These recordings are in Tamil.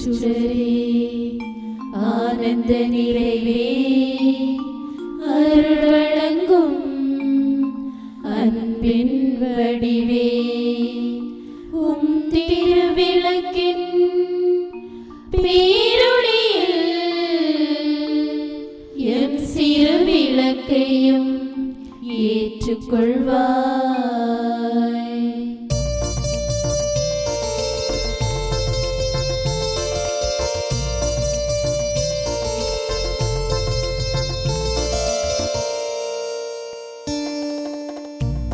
அருட்சுடரே, ஆனந்த நிறைவே, அருள் வழங்கும் அன்பின் வடிவே, உம் திருவிளக்கின் பேரொளியில் எம் சிறு விளக்கையும் ஏற்றுக்கொள்வாய்.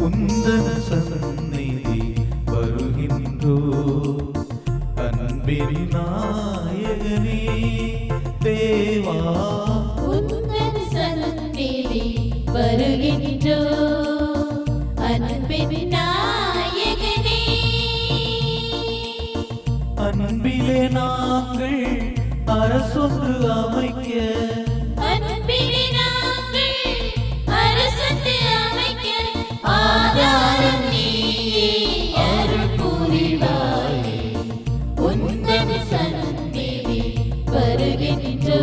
உந்தன சந்நிதி வருகின்றோ, அன்பின் நாயகனே தேவா. உந்தன சந்நிதி வருகின்றோ, அன்பின் நாயகனே. அன்பிலே நாங்கள் அரசொன்று அமைக்க, அன்பிலே நாங்கள் அரசொன்று அமைக்க, ஆதாரம் நீயே அருள் புரிவாயே. உந்தன சந்நிதி வருகின்றோ,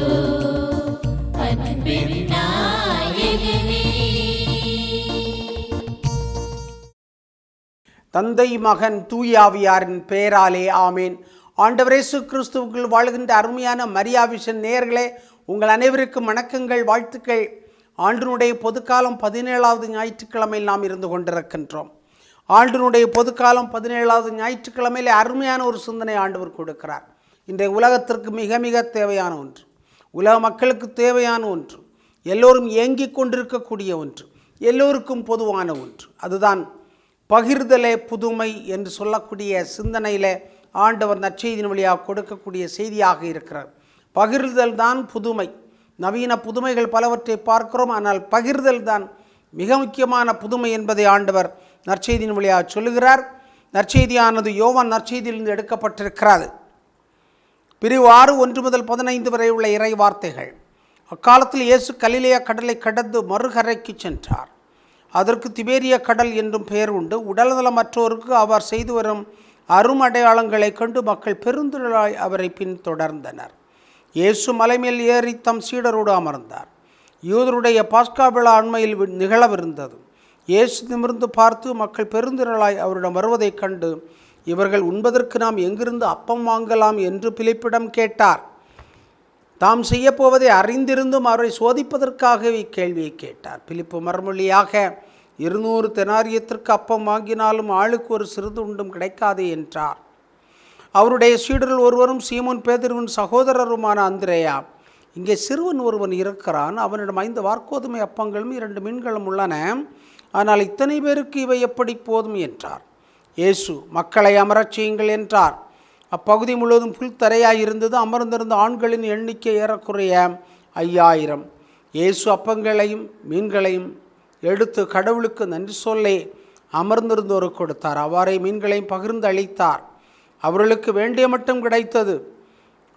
அன்பின் நாயகனே. தந்தை மகன் தூயாவியாரின் பெயராலே ஆமேன். ஆண்டவர் இயேசு கிறிஸ்துவுக்குள் வாழ்கின்ற அருமையான மரியா விஷன் நேயர்களே, உங்கள் அனைவருக்கும் வணக்கங்கள், வாழ்த்துக்கள். ஆண்டினுடைய பொதுக்காலம் 17வது ஞாயிற்றுக்கிழமையில் நாம் இருந்து கொண்டிருக்கின்றோம். ஆண்டினுடைய பொதுக்காலம் 17வது ஞாயிற்றுக்கிழமையில் அருமையான ஒரு சிந்தனை ஆண்டவர் கொடுக்கிறார். இன்றைய உலகத்திற்கு மிக மிக தேவையான ஒன்று, உலக மக்களுக்கு தேவையான ஒன்று, எல்லோரும் ஏங்கிக் கொண்டிருக்கக்கூடிய ஒன்று, எல்லோருக்கும் பொதுவான ஒன்று. அதுதான் பகிர்தலே புதுமை என்று சொல்லக்கூடிய சிந்தனையில் ஆண்டவர் நற்செய்தியின் வழியாக கொடுக்கக்கூடிய செய்தியாக இருக்கிறார். பகிர்தல் தான் புதுமை. நவீன புதுமைகள் பலவற்றை பார்க்கிறோம், ஆனால் பகிர்தல் தான் மிக முக்கியமான புதுமை என்பதை ஆண்டவர் நற்செய்தியின் வழியாக சொல்லுகிறார். நற்செய்தியானது யோவான் நற்செய்தியிலிருந்து எடுக்கப்பட்டிருக்கிறது. பிரிவு 6 1 முதல் 15 வரை உள்ள இறை வார்த்தைகள். அக்காலத்தில் இயேசு கலிலேயா கடலை கடந்து மறுகரைக்கு சென்றார். அதற்கு திபேரிய கடல் என்றும் பெயர் உண்டு. உடல்நலமற்றோருக்கு அவர் செய்து வரும் அருமடையாளங்களை கண்டு மக்கள் பெருந்திரளாய் அவரை பின்தொடர்ந்தனர். இயேசு மலைமேல் ஏறி தம் சீடரோடு அமர்ந்தார். யூதருடைய பாஸ்கா விழா அண்மையில் நிகழவிருந்தது. இயேசு நிமிர்ந்து பார்த்து மக்கள் பெருந்திரளாய் அவரிடம் வருவதைக் கண்டு, இவர்கள் உண்பதற்கு நாம் எங்கிருந்து அப்பம் வாங்கலாம் என்று பிலிப்பிடம் கேட்டார். தாம் செய்யப்போவதை அறிந்திருந்தும் அவரை சோதிப்பதற்காகவே இக்கேள்வியை கேட்டார். பிலிப்பு மறுமொழியாக, 200 தெனாரியத்திற்கு அப்பம் வாங்கினாலும் ஆளுக்கு ஒரு சிறிது உண்டும் கிடைக்காதே என்றார். அவருடைய சீடரில் ஒருவரும் சீமோன் பேதுருவின் சகோதரருமான அந்திரேயா, இங்கே சிறுவன் ஒருவன் இருக்கிறான், அவனிடம் 5 வார்க்கோதுமை அப்பங்களும் 2 மீன்களும் உள்ளன, ஆனால் இத்தனை பேருக்கு இவை எப்படி போதும் என்றார். இயேசு, மக்களை அமரச் செய்யுங்கள் என்றார். அப்பகுதி முழுவதும் புல்தரையாயிருந்தது. அமர்ந்திருந்த ஆண்களின் எண்ணிக்கை ஏறக்குறைய 5000. இயேசு அப்பங்களையும் மீன்களையும் எடுத்து கடவுளுக்கு நன்றி சொல்லே அமர்ந்திருந்தோரு கொடுத்தார். அவ்வாறே மீன்களையும் பகிர்ந்து அளித்தார். அவர்களுக்கு வேண்டிய மட்டும் கிடைத்தது.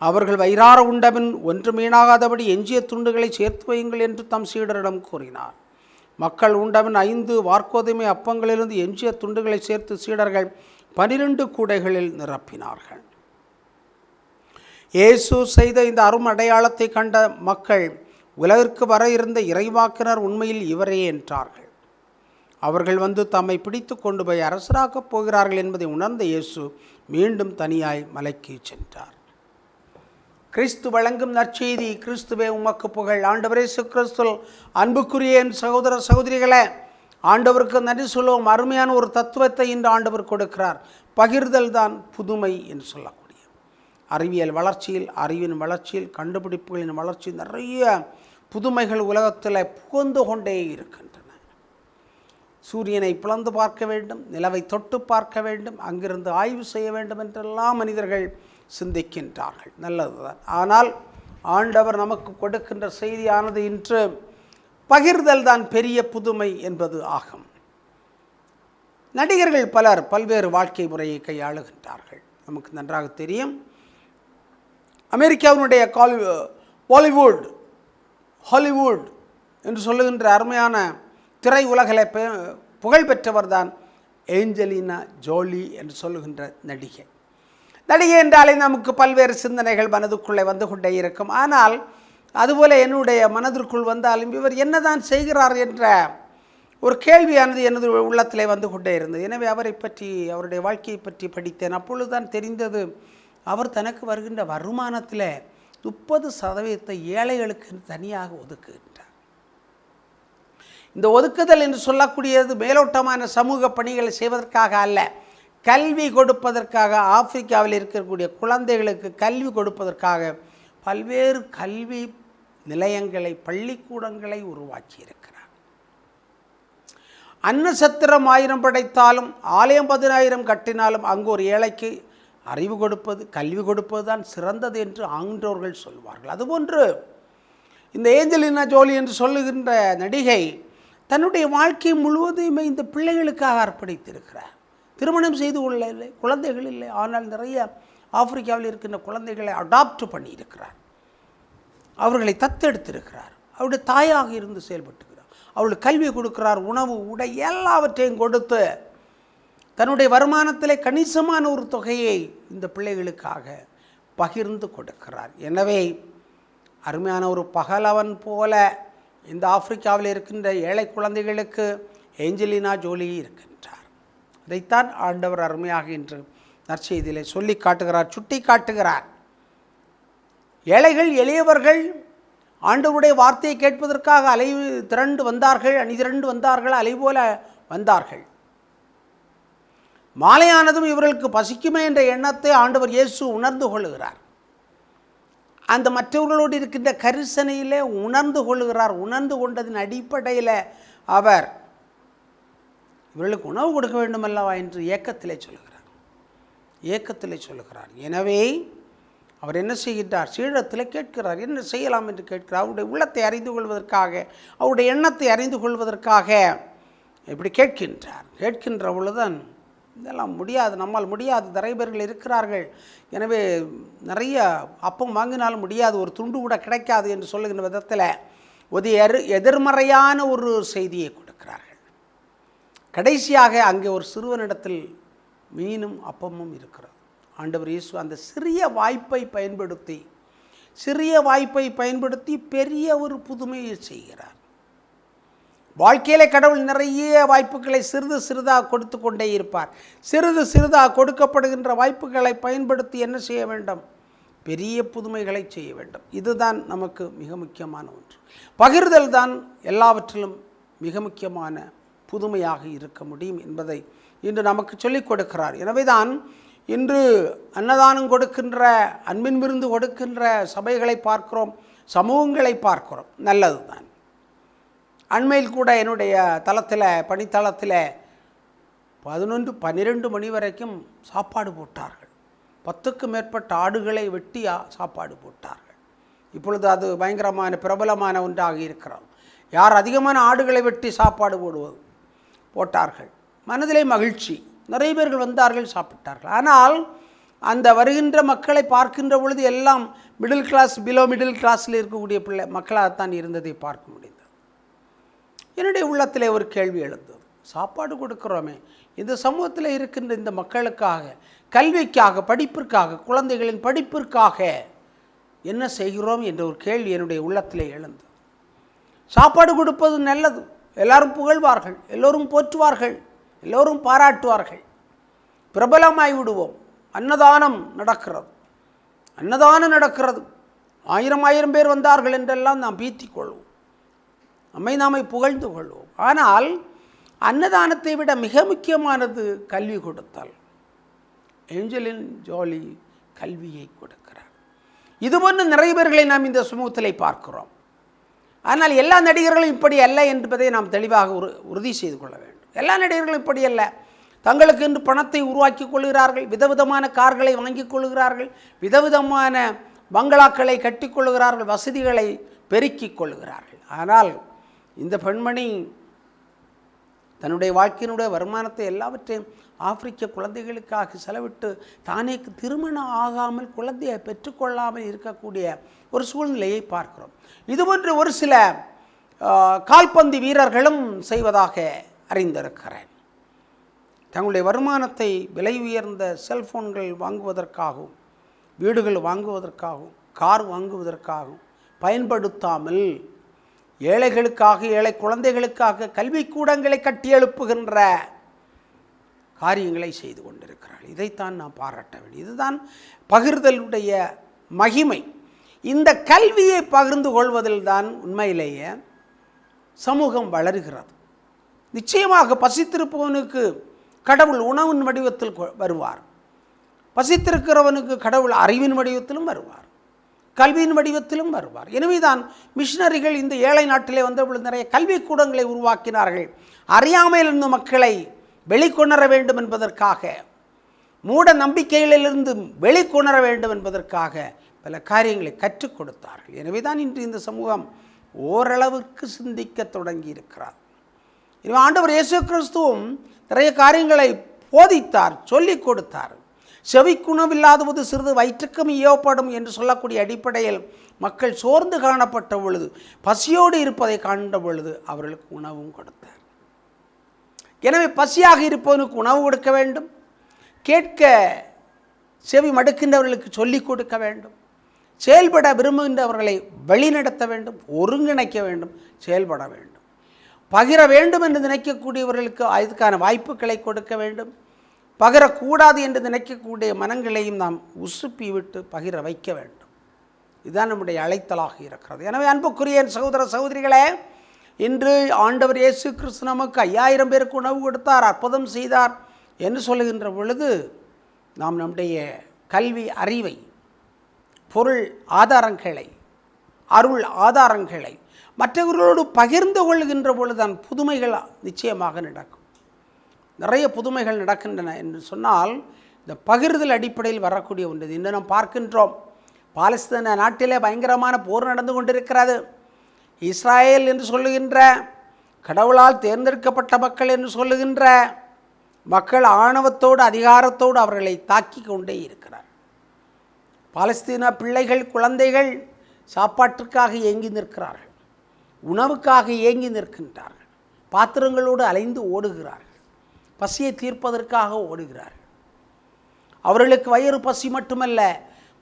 அவர்கள் வயிறார உண்டபின் ஒன்று மீனாகாதபடி எஞ்சிய துண்டுகளை சேர்த்து வையுங்கள் என்று தம் சீடரிடம் கூறினார். மக்கள் உண்டபின் 5 வார்க்கோதுமை அப்பங்களிலிருந்து எஞ்சிய துண்டுகளை சேர்த்து சீடர்கள் 12 கூடைகளில் நிரப்பினார்கள். இயேசு செய்த இந்த அரும் அடையாளத்தை கண்ட மக்கள், உலகிற்கு வர இருந்த இறைவாக்கினர் உண்மையில் இவரே என்றார்கள். அவர்கள் வந்து தம்மை பிடித்து கொண்டு போய் அரசராக்கப் போகிறார்கள் என்பதை உணர்ந்த இயேசு மீண்டும் தனியாய் மலைக்கு சென்றார். கிறிஸ்து வழங்கும் நற்செய்தி. கிறிஸ்துவே உமக்கு புகழ். ஆண்டவர் இயேசு கிறிஸ்துவில் அன்புக்குரிய என் சகோதர சகோதரிகளே, ஆண்டவருக்கு நன்றி சொல்லுவோம். அருமையான ஒரு தத்துவத்தை இன்று ஆண்டவர் கொடுக்கிறார். பகிர்தல் தான் புதுமை என்று சொல்லக்கூடிய அறிவியல் வளர்ச்சியில், அறிவின் வளர்ச்சியில், கண்டுபிடிப்புகளின் வளர்ச்சி, நிறைய புதுமைகள் உலகத்தில் புகுந்து கொண்டே இருக்கின்றன. சூரியனை பிளந்து பார்க்க வேண்டும், நிலவை தொட்டு பார்க்க வேண்டும், அங்கிருந்து ஆய்வு செய்ய வேண்டும் என்றெல்லாம் மனிதர்கள் சிந்திக்கின்றார்கள். நல்லதுதான். ஆனால் ஆண்டவர் நமக்கு கொடுக்கின்ற செய்தியானது இன்று பகிர்தல் தான் பெரிய புதுமை என்பது ஆகும். நடிகர்கள் பலர் பல்வேறு வாழ்க்கை முறையை கையாளுகின்றார்கள். நமக்கு நன்றாக தெரியும். அமெரிக்காவினுடைய ஹாலிவுட் என்று சொல்லுகின்ற அருமையான திரை உலகில் புகழ்பெற்றவர் தான் ஏஞ்சலினா ஜோலி என்று சொல்லுகின்ற நடிகை. நடிகை என்றாலே நமக்கு பல்வேறு சிந்தனைகள் மனதுக்குள்ளே வந்து கொண்டே இருக்கும். ஆனால் அதுபோல் என்னுடைய மனதிற்குள் வந்தாலும் இவர் என்னதான் செய்கிறார் என்ற ஒரு கேள்வியானது எனது உள்ளத்திலே வந்து கொண்டே இருந்தது. எனவே அவரை பற்றி, அவருடைய வாழ்க்கையை பற்றி படித்தேன். அப்பொழுதுதான் தெரிந்தது, அவர் தனக்கு வருகின்ற வருமானத்தில் 30% ஏழைகளுக்கு தனியாக ஒதுக்குகின்றார். இந்த ஒதுக்குதல் என்று சொல்லக்கூடியது மேலோட்டமான சமூக பணிகளை செய்வதற்காக அல்ல, கல்வி கொடுப்பதற்காக. ஆப்பிரிக்காவில் இருக்கக்கூடிய குழந்தைகளுக்கு கல்வி கொடுப்பதற்காக பல்வேறு கல்வி நிலையங்களை, பள்ளிக்கூடங்களை உருவாக்கியிருக்கிறார். அன்னசத்திரம் 1000 படைத்தாலும், ஆலயம் 10000 கட்டினாலும் அங்கு ஒரு ஏழைக்கு அறிவு கொடுப்பது, கல்வி கொடுப்பது தான் சிறந்தது என்று ஆண்டோர்கள் சொல்வார்கள். அதுபோன்று இந்த ஏஞ்சலினா ஜோலி என்று சொல்லுகின்ற நடிகை தன்னுடைய வாழ்க்கை முழுவதையுமே இந்த பிள்ளைகளுக்காக அர்ப்பணித்திருக்கிறார். திருமணம் செய்து கொள்ள இல்லை, குழந்தைகள் இல்லை, ஆனால் நிறைய ஆப்பிரிக்காவில் இருக்கின்ற குழந்தைகளை அடாப்ட் பண்ணியிருக்கிறார். அவர்களை தத்தெடுத்திருக்கிறார். அவருடைய தாயாக இருந்து செயல்பட்டுகிறார். அவளுக்கு கல்வி கொடுக்கிறார், உணவு, உடை எல்லாவற்றையும் கொடுத்து தன்னுடைய வருமானத்திலே கணிசமான ஒரு தொகையை இந்த பிள்ளைகளுக்காக பகிர்ந்து கொடுக்கிறார். எனவே அருமையான ஒரு பகலவன் போல இந்த ஆப்பிரிக்காவில் இருக்கின்ற ஏழை குழந்தைகளுக்கு ஏஞ்சலினா ஜோலி இருக்கின்றார். அதைத்தான் ஆண்டவர் அருமையாக இன்று நற்செய்தியிலே சொல்லி காட்டுகிறார், சுட்டி காட்டுகிறார். ஏழைகள், எளியவர்கள் ஆண்டவருடைய வார்த்தையை கேட்பதற்காக திரண்டு வந்தார்கள், அணிதிரண்டு வந்தார்கள், அலை போல வந்தார்கள். மாலையானதும் இவர்களுக்கு பசிக்குமே என்ற எண்ணத்தை ஆண்டவர் இயேசு உணர்ந்து கொள்ளுகிறார். அந்த மற்றவர்களோடு இருக்கின்ற கரிசனையிலே உணர்ந்து கொள்ளுகிறார். உணர்ந்து கொண்டதின் அடிப்படையில் அவர் இவர்களுக்கு உணவு கொடுக்க வேண்டுமல்லவா என்று ஏக்கத்திலே சொல்லுகிறார். எனவே அவர் என்ன செய்கின்றார்? சீடத்தில் கேட்கிறார், என்ன செய்யலாம் என்று கேட்கிறார். அவருடைய உள்ளத்தை அறிந்து கொள்வதற்காக, அவருடைய எண்ணத்தை அறிந்து கொள்வதற்காக இப்படி கேட்கின்ற பொழுதுதான், இதெல்லாம் முடியாது, நம்மால் முடியாது, நிறைய பேர்கள் இருக்கிறார்கள், எனவே நிறைய அப்பம் வாங்கினாலும் முடியாது, ஒரு துண்டு கூட கிடைக்காது என்று சொல்லுகின்ற விதத்தில் ஒரு எதிர்மறையான ஒரு செய்தியை கொடுக்கிறார்கள். கடைசியாக அங்கே ஒரு சிறுவனிடத்தில் மீனும் அப்பமும் இருக்கிறது. ஆண்டவர் இயேசு அந்த சிறிய வாய்ப்பை பயன்படுத்தி பெரிய ஒரு புதுமையை செய்கிறார். வாழ்க்கையிலே கடவுள் நிறைய வாய்ப்புகளை சிறிதாக கொடுத்து கொண்டே இருப்பார். சிறிதாக கொடுக்கப்படுகின்ற வாய்ப்புகளை பயன்படுத்தி என்ன செய்ய வேண்டும்? பெரிய புதுமைகளை செய்ய வேண்டும். இதுதான் நமக்கு மிக முக்கியமான ஒன்று. பகிர்தல் தான் எல்லாவற்றிலும் மிக முக்கியமான புதுமையாக இருக்க முடியும் என்பதை இன்று நமக்கு சொல்லிக் கொடுக்கிறார். எனவே தான் இன்று அன்னதானம் கொடுக்கின்ற, அன்பின் விருந்து கொடுக்கின்ற சபைகளை பார்க்கிறோம், சமூகங்களை பார்க்கிறோம். நல்லது தான். அண்மையில் கூட என்னுடைய பணித்தளத்தில் 11-12 மணி வரைக்கும் சாப்பாடு போட்டார்கள். 10க்கும் மேற்பட்ட ஆடுகளை வெட்டி சாப்பாடு போட்டார்கள். இப்பொழுது அது பயங்கரமான பிரபலமான ஒன்றாக இருக்கிறது. யார் அதிகமான ஆடுகளை வெட்டி சாப்பாடு போட்டார்கள். மனதிலே மகிழ்ச்சி, நிறைய பேர்கள் வந்தார்கள், சாப்பிட்டார்கள். ஆனால் அந்த வருகின்ற மக்களை பார்க்கின்ற பொழுது எல்லாம் மிடில் கிளாஸ், பிலோ மிடில் கிளாஸில் இருக்கக்கூடிய மக்களாகத்தான் இருந்ததை பார்க்க முடிந்தது. என்னுடைய உள்ளத்திலே ஒரு கேள்வி எழுந்தது. சாப்பாடு கொடுக்கிறோமே, இந்த சமூகத்தில் இருக்கின்ற இந்த மக்களுக்காக, கல்விக்காக, படிப்பிற்காக, குழந்தைகளின் படிப்பிற்காக என்ன செய்கிறோம் என்ற ஒரு கேள்வி என்னுடைய உள்ளத்திலே எழுந்தது. சாப்பாடு கொடுப்பது நல்லது, எல்லாரும் புகழ்வார்கள், எல்லோரும் போற்றுவார்கள், எல்லோரும் பாராட்டுவார்கள், பிரபலமாய் விடுவோம். அன்னதானம் நடக்கிறது, 1000 பேர் வந்தார்கள் என்றெல்லாம் நாம் பீத்திக் கொள்வோம், நாமை புகழ்ந்து கொள்வோம். ஆனால் அன்னதானத்தை விட மிக முக்கியமானது கல்வி கொடுத்தால். ஏஞ்சலின் ஜோலி கல்வியை கொடுக்கிறார். இதுபோன்று நிறைய பேர்களை நாம் இந்த சமூகத்தில் பார்க்கிறோம். ஆனால் எல்லா நடிகர்களும் இப்படி அல்ல என்பதை நாம் தெளிவாக உறுதி செய்து கொள்ள வேண்டும். எல்லா நடிகர்களும் இப்படி அல்ல. தங்களுக்கு என்று பணத்தை உருவாக்கி கொள்கிறார்கள், விதவிதமான கார்களை வாங்கிக் கொள்கிறார்கள், விதவிதமான பங்களாக்களை கட்டிக்கொள்கிறார்கள், வசதிகளை பெருக்கிக் கொள்கிறார்கள். ஆனால் இந்த பெண்மணி தன்னுடைய வாழ்க்கையினுடைய வருமானத்தை எல்லாவற்றையும் ஆப்பிரிக்க குழந்தைகளுக்காக செலவிட்டு தானே திருமணம் ஆகாமல் குழந்தையை பெற்றுக்கொள்ளாமல் இருக்கக்கூடிய ஒரு சூழ்நிலையை பார்க்கிறோம். இதுபோன்று ஒரு சில கால்பந்து வீரர்களும் செய்வதாக அறிந்திருக்கிறேன். தங்களுடைய வருமானத்தை விலை உயர்ந்த செல்போன்கள் வாங்குவதற்காகவும் வீடுகள் வாங்குவதற்காகவும் கார் வாங்குவதற்காகவும் பயன்படுத்தாமல் ஏழைகளுக்காக ஏழை குழந்தைகளுக்காக கல்விக்கூடங்களை கட்டி எழுப்புகின்ற காரியங்களை செய்து கொண்டிருக்கிறார்கள். இதைத்தான் நாம் பாராட்ட வேண்டும். இதுதான் பகிர்தலுடைய மகிமை. இந்த கல்வியை பகிர்ந்து கொள்வதில் தான் உண்மையிலேயே சமூகம் வளர்கிறது. நிச்சயமாக பசித்திருப்பவனுக்கு கடவுள் உணவின் வடிவத்தில் வருவார். பசித்திருக்கிறவனுக்கு கடவுள் அறிவின் வடிவத்திலும் வருவார், கல்வியின் வடிவத்திலும் வருவார். எனவே தான் மிஷினரிகள் இந்த ஏழை நாட்டிலே வந்தபொழுது நிறைய கல்விக்கூடங்களை உருவாக்கினார்கள். அறியாமையில் இருந்த மக்களை வெளிக்கொணர வேண்டும் என்பதற்காக, மூட நம்பிக்கைகளிலிருந்து வெளிக்கொணர வேண்டும் என்பதற்காக பல காரியங்களை கற்றுக் கொடுத்தார்கள். எனவே தான் இன்று இந்த சமூகம் ஓரளவிற்கு சிந்திக்க தொடங்கி இருக்கிறார். எனவே ஆண்டவர் இயேசு கிறிஸ்துவும் நிறைய காரியங்களை போதித்தார், சொல்லிக் கொடுத்தார். செவிக்குணவில்லாதவது சிறிது வயிற்றுக்கும் ஏவப்படும் என்று சொல்லக்கூடிய அடிப்படையில் மக்கள் சோர்ந்து காணப்பட்ட பொழுது, பசியோடு இருப்பதை காண்ட பொழுது அவர்களுக்கு உணவும் கொடுத்தார். எனவே பசியாக இருப்பவனுக்கு உணவு கொடுக்க வேண்டும், கேட்க செவி மடுக்கின்றவர்களுக்கு சொல்லிக் கொடுக்க வேண்டும், செயல்பட விரும்புகின்றவர்களை வழிநடத்த வேண்டும், ஒருங்கிணைக்க வேண்டும், செயல்பட வேண்டும். பகிர வேண்டும் என்று நினைக்கக்கூடியவர்களுக்கு அதுக்கான வாய்ப்புகளை கொடுக்க வேண்டும். பகிரக்கூடாது என்று நினைக்கக்கூடிய மனங்களையும் நாம் உசுப்பி விட்டு பகிர வைக்க வேண்டும். இதுதான் நம்முடைய அழைத்தலாக இருக்கிறது. எனவே அன்புக்குரிய சகோதர சகோதரிகளே, இன்று ஆண்டவர் இயேசு கிறிஸ்து நமக்கு 5000 பேருக்கு உணவு கொடுத்தார், அற்புதம் செய்தார் என்று சொல்லுகின்ற பொழுது நாம் நம்முடைய கல்வி அறிவை, பொருள் ஆதாரங்களை, அருள் ஆதாரங்களை மற்றவர்களோடு பகிர்ந்து கொள்கின்ற பொழுதுதான் புதுமைகள் நிச்சயமாக நடக்கும். நிறைய புதுமைகள் நடக்கின்றன என்று சொன்னால் இந்த பகிர்தல் அடிப்படையில் வரக்கூடிய ஒன்று. இன்று நாம் பார்க்கின்றோம், பாலஸ்தீன நாட்டிலே பயங்கரமான போர் நடந்து கொண்டிருக்கிறது. இஸ்ராயேல் என்று சொல்லுகின்ற கடவுளால் தேர்ந்தெடுக்கப்பட்ட மக்கள் என்று சொல்லுகின்ற மக்கள் ஆணவத்தோடு அதிகாரத்தோடு அவர்களை தாக்கி கொண்டே இருக்கிறார். பாலஸ்தீன பிள்ளைகள் குழந்தைகள் சாப்பாட்டுக்காக ஏங்கி நிற்கிறார்கள், உணவுக்காக ஏங்கி நிற்கின்றார்கள், பாத்திரங்களோடு அலைந்து ஓடுகிறார்கள், பசியை தீர்ப்பதற்காக ஓடுகிறார்கள். அவர்களுக்கு வயிறு பசி மட்டுமல்ல,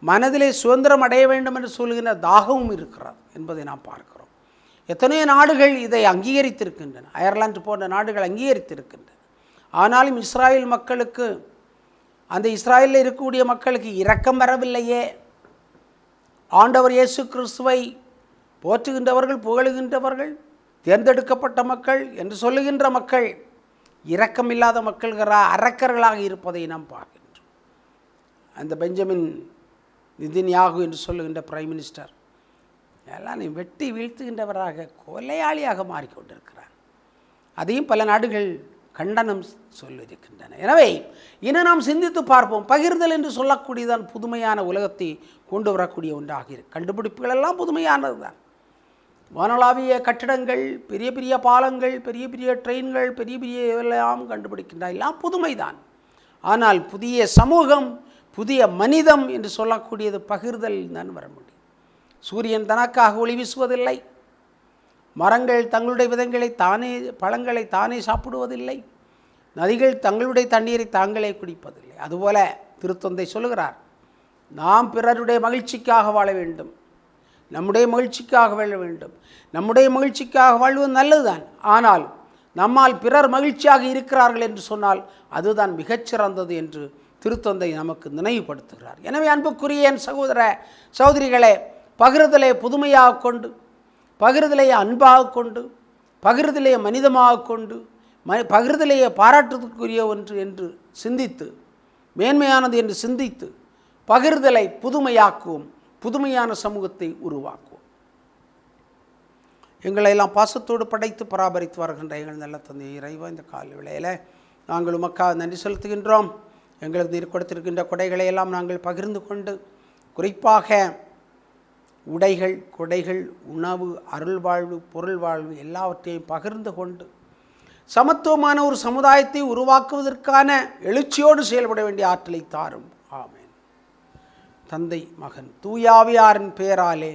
மனதிலே சுதந்திரம் அடைய வேண்டும் என்று சொல்கின்ற தாகமும் இருக்கிறது என்பதை நாம் பார்க்கிறோம். எத்தனையோ நாடுகள் இதை அங்கீகரித்திருக்கின்றன, அயர்லாந்து போன்ற நாடுகள் அங்கீகரித்திருக்கின்றன. ஆனாலும் இஸ்ராயேல் மக்களுக்கு, அந்த இஸ்ராயேலில் இருக்கக்கூடிய மக்களுக்கு இரக்கம் வரவில்லையே. ஆண்டவர் இயேசு கிறிஸ்துவை போற்றுகின்றவர்கள், புகழுகின்றவர்கள், தேர்ந்தெடுக்கப்பட்ட மக்கள் என்று சொல்லுகின்ற மக்கள் இரக்கமில்லாத அரக்கர்களாக இருப்பதை நாம் பார்க்கின்றோம். அந்த பெஞ்சமின் நிதின்யாகு என்று சொல்லுகின்ற பிரைம் மினிஸ்டர் எல்லாம் வெட்டி வீழ்த்துகின்றவராக, கொலையாளியாக மாறிக்கொண்டிருக்கிறார். அதையும் பல நாடுகள் கண்டனம் சொல்லியிருக்கின்றன. எனவே இன்னும் நாம் சிந்தித்து பார்ப்போம். பகிர்தல் என்று சொல்லக்கூடியதான் புதுமையான உலகத்தை கொண்டு வரக்கூடிய ஒன்றாக இருக்கு. கண்டுபிடிப்புகள் எல்லாம் புதுமையானது தான். வானளாவிய கட்டிடங்கள், பெரிய பெரிய பாலங்கள், பெரிய பெரிய ட்ரெயின்கள், பெரிய பெரிய எல்லாம் கண்டுபிடிக்கின்ற எல்லாம் புதுமைதான். ஆனால் புதிய சமூகம், புதிய மனிதம் என்று சொல்லக்கூடியது பகிர்தல் தான் வர முடியும். சூரியன் தனக்காக ஒளி வீசுவதில்லை, மரங்கள் தங்களுடைய விதங்களை தானே, பழங்களை தானே சாப்பிடுவதில்லை, நதிகள் தங்களுடைய தண்ணீரை தாங்களே குடிப்பதில்லை. அதுபோல திருத்தந்தை சொல்லுகிறார், நாம் பிறருடைய மகிழ்ச்சிக்காக வாழ வேண்டும், நம்முடைய மகிழ்ச்சிக்காக வாழ வேண்டும். நம்முடைய மகிழ்ச்சிக்காக வாழ்வது நல்லதுதான். ஆனால் நம்மால் பிறர் மகிழ்ச்சியாக இருக்கிறார்கள் என்று சொன்னால் அதுதான் மிகச்சிறந்தது என்று திருத்தந்தை நமக்கு நினைவுபடுத்துகிறார். எனவே அன்புக்குரிய என் சகோதர சகோதரிகளே, பகிர்தலை புதுமையாக கொண்டு, பகிர்தலையை அன்பாக கொண்டு, பகிர்தலையை மனிதமாக கொண்டு, பகிர்தலையை பாராட்டுவதற்குரிய ஒன்று என்று சிந்தித்து, மேன்மையானது என்று சிந்தித்து பகிர்தலை புதுமையாக்குவோம், புதுமையான சமூகத்தை உருவாக்குவோம். எங்களை எல்லாம் பாசத்தோடு படைத்து பராமரித்து வருகின்ற எங்கள் நல்ல தந்தை இறைவா, இந்த கால வேளையில் நாங்கள் உமக்காக நன்றி செலுத்துகின்றோம். எங்களுக்கு நீர் கொடுத்திருக்கின்ற கொடைகளை எல்லாம் நாங்கள் பகிர்ந்து கொண்டு, குறிப்பாக உடைகள், கொடைகள், உணவு, அருள் வாழ்வு, பொருள் வாழ்வு எல்லாவற்றையும் பகிர்ந்து கொண்டு சமத்துவமான ஒரு சமுதாயத்தை உருவாக்குவதற்கான எழுச்சியோடு செயல்பட வேண்டிய ஆற்றலை தாரும். ஆமென். தந்தை, மகன், தூயாவியாரின் பெயராலே